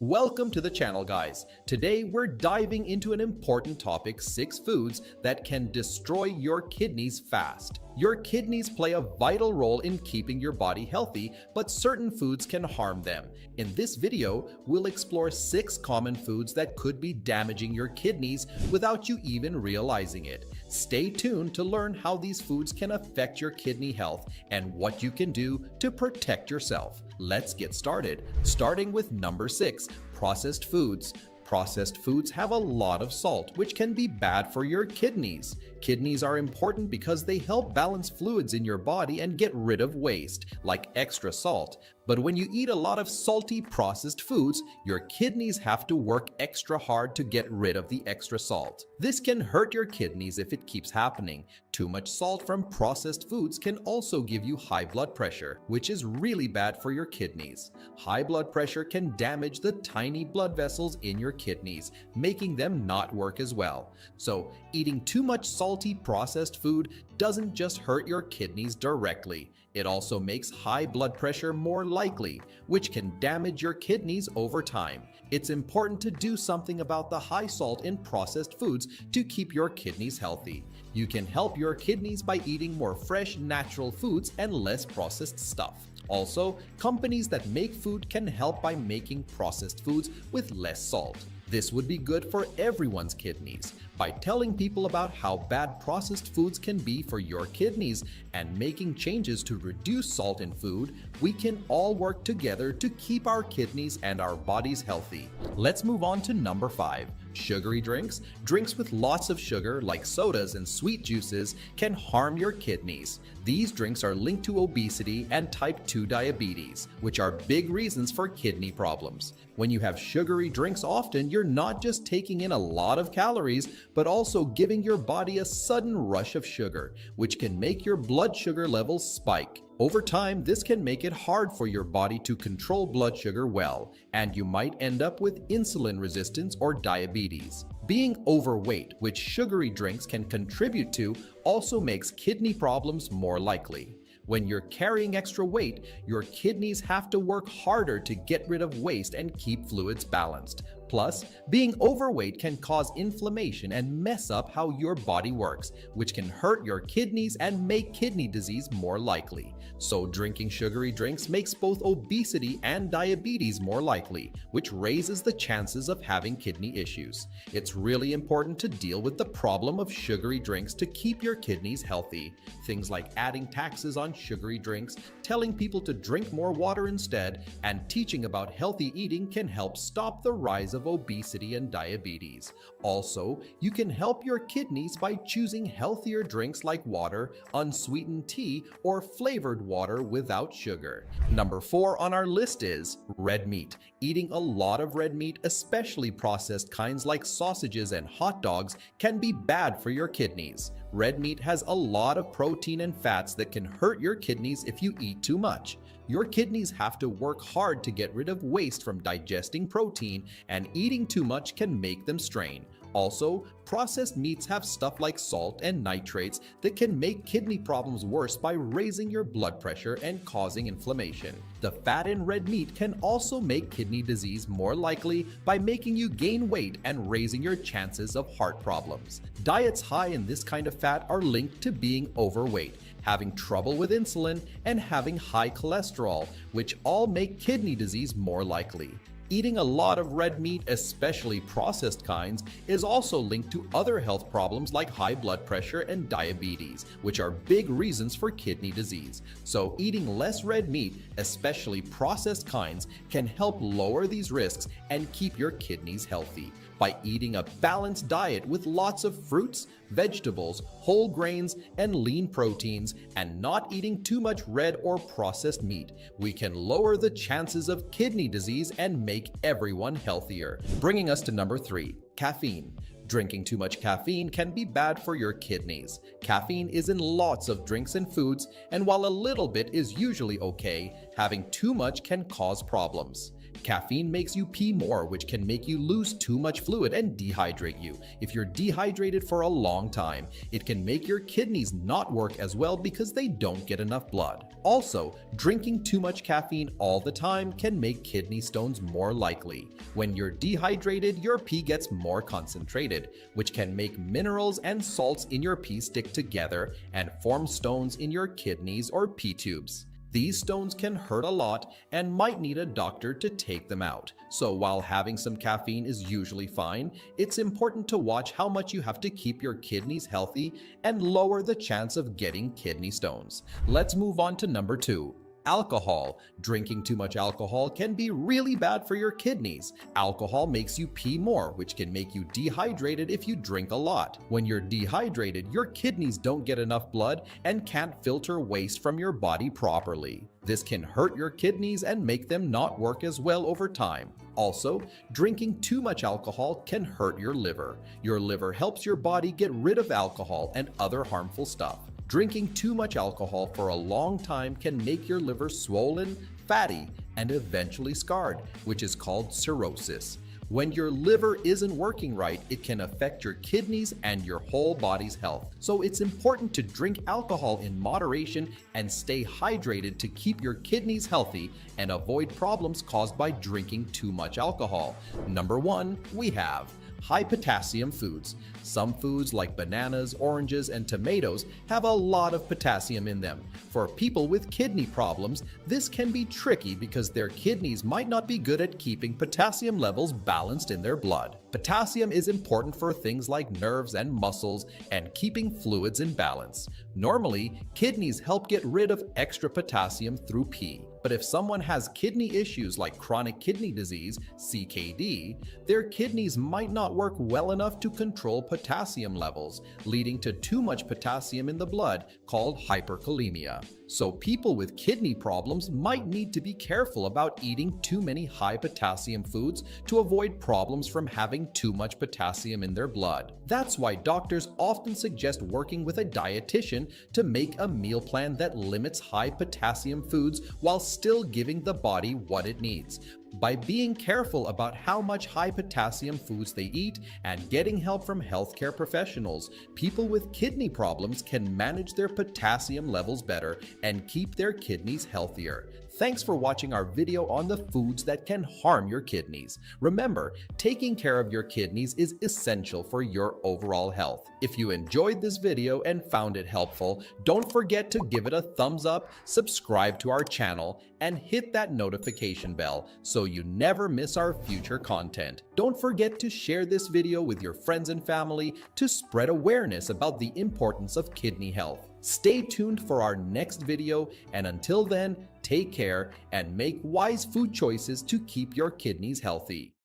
Welcome to the channel, guys. Today we're diving into an important topic: 6 foods that can destroy your kidneys fast. Your kidneys play a vital role in keeping your body healthy, but certain foods can harm them. In this video, we'll explore 6 common foods that could be damaging your kidneys without you even realizing it. Stay tuned to learn how these foods can affect your kidney health and what you can do to protect yourself. Let's get started, starting with number 6, processed foods. Processed foods have a lot of salt, which can be bad for your kidneys. Kidneys are important because they help balance fluids in your body and get rid of waste, like extra salt. But when you eat a lot of salty processed foods, your kidneys have to work extra hard to get rid of the extra salt. This can hurt your kidneys if it keeps happening. Too much salt from processed foods can also give you high blood pressure, which is really bad for your kidneys. High blood pressure can damage the tiny blood vessels in your kidneys, making them not work as well. So, eating too much salty processed food doesn't just hurt your kidneys directly. It also makes high blood pressure more likely, which can damage your kidneys over time. It's important to do something about the high salt in processed foods to keep your kidneys healthy. You can help your kidneys by eating more fresh, natural foods and less processed stuff. Also, companies that make food can help by making processed foods with less salt. This would be good for everyone's kidneys. By telling people about how bad processed foods can be for your kidneys and making changes to reduce salt in food, we can all work together to keep our kidneys and our bodies healthy. Let's move on to number 5. Sugary drinks. Drinks with lots of sugar, like sodas and sweet juices, can harm your kidneys. These drinks are linked to obesity and type 2 diabetes, which are big reasons for kidney problems. When you have sugary drinks often, you're not just taking in a lot of calories, but also giving your body a sudden rush of sugar, which can make your blood sugar levels spike. Over time, this can make it hard for your body to control blood sugar well, and you might end up with insulin resistance or diabetes. Being overweight, which sugary drinks can contribute to, also makes kidney problems more likely. When you're carrying extra weight, your kidneys have to work harder to get rid of waste and keep fluids balanced. Plus, being overweight can cause inflammation and mess up how your body works, which can hurt your kidneys and make kidney disease more likely. So drinking sugary drinks makes both obesity and diabetes more likely, which raises the chances of having kidney issues. It's really important to deal with the problem of sugary drinks to keep your kidneys healthy. Things like adding taxes on sugary drinks, telling people to drink more water instead, and teaching about healthy eating can help stop the rise of obesity and diabetes. Also, you can help your kidneys by choosing healthier drinks like water, unsweetened tea, or flavored water without sugar. Number 4 on our list is red meat. Eating a lot of red meat, especially processed kinds like sausages and hot dogs, can be bad for your kidneys. Red meat has a lot of protein and fats that can hurt your kidneys if you eat too much. Your kidneys have to work hard to get rid of waste from digesting protein, and eating too much can make them strain. Also, processed meats have stuff like salt and nitrates that can make kidney problems worse by raising your blood pressure and causing inflammation. The fat in red meat can also make kidney disease more likely by making you gain weight and raising your chances of heart problems. Diets high in this kind of fat are linked to being overweight, having trouble with insulin, and having high cholesterol, which all make kidney disease more likely. Eating a lot of red meat, especially processed kinds, is also linked to other health problems like high blood pressure and diabetes, which are big reasons for kidney disease. So eating less red meat, especially processed kinds, can help lower these risks and keep your kidneys healthy. By eating a balanced diet with lots of fruits, vegetables, whole grains, and lean proteins, and not eating too much red or processed meat, we can lower the chances of kidney disease and make everyone healthier. Bringing us to number 3, caffeine. Drinking too much caffeine can be bad for your kidneys. Caffeine is in lots of drinks and foods, and while a little bit is usually okay, having too much can cause problems. Caffeine makes you pee more, which can make you lose too much fluid and dehydrate you. If you're dehydrated for a long time, it can make your kidneys not work as well because they don't get enough blood. Also, drinking too much caffeine all the time can make kidney stones more likely. When you're dehydrated, your pee gets more concentrated, which can make minerals and salts in your pee stick together and form stones in your kidneys or pee tubes. These stones can hurt a lot and might need a doctor to take them out. So while having some caffeine is usually fine, it's important to watch how much you have to keep your kidneys healthy and lower the chance of getting kidney stones. Let's move on to number 2. Alcohol. Drinking too much alcohol can be really bad for your kidneys. Alcohol makes you pee more, which can make you dehydrated if you drink a lot. When you're dehydrated, your kidneys don't get enough blood and can't filter waste from your body properly. This can hurt your kidneys and make them not work as well over time. Also, drinking too much alcohol can hurt your liver. Your liver helps your body get rid of alcohol and other harmful stuff. Drinking too much alcohol for a long time can make your liver swollen, fatty, and eventually scarred, which is called cirrhosis. When your liver isn't working right, it can affect your kidneys and your whole body's health. So it's important to drink alcohol in moderation and stay hydrated to keep your kidneys healthy and avoid problems caused by drinking too much alcohol. Number 1, we have high potassium foods. Some foods like bananas, oranges, and tomatoes have a lot of potassium in them. For people with kidney problems, this can be tricky because their kidneys might not be good at keeping potassium levels balanced in their blood. Potassium is important for things like nerves and muscles and keeping fluids in balance. Normally, kidneys help get rid of extra potassium through pee. But if someone has kidney issues like chronic kidney disease, CKD, their kidneys might not work well enough to control potassium levels, leading to too much potassium in the blood, called hyperkalemia. So people with kidney problems might need to be careful about eating too many high potassium foods to avoid problems from having too much potassium in their blood. That's why doctors often suggest working with a dietitian to make a meal plan that limits high potassium foods while still giving the body what it needs. By being careful about how much high potassium foods they eat and getting help from healthcare professionals, people with kidney problems can manage their potassium levels better and keep their kidneys healthier. Thanks for watching our video on the foods that can harm your kidneys. Remember, taking care of your kidneys is essential for your overall health. If you enjoyed this video and found it helpful, don't forget to give it a thumbs up, subscribe to our channel, and hit that notification bell so you never miss our future content. Don't forget to share this video with your friends and family to spread awareness about the importance of kidney health. Stay tuned for our next video, and until then, take care and make wise food choices to keep your kidneys healthy.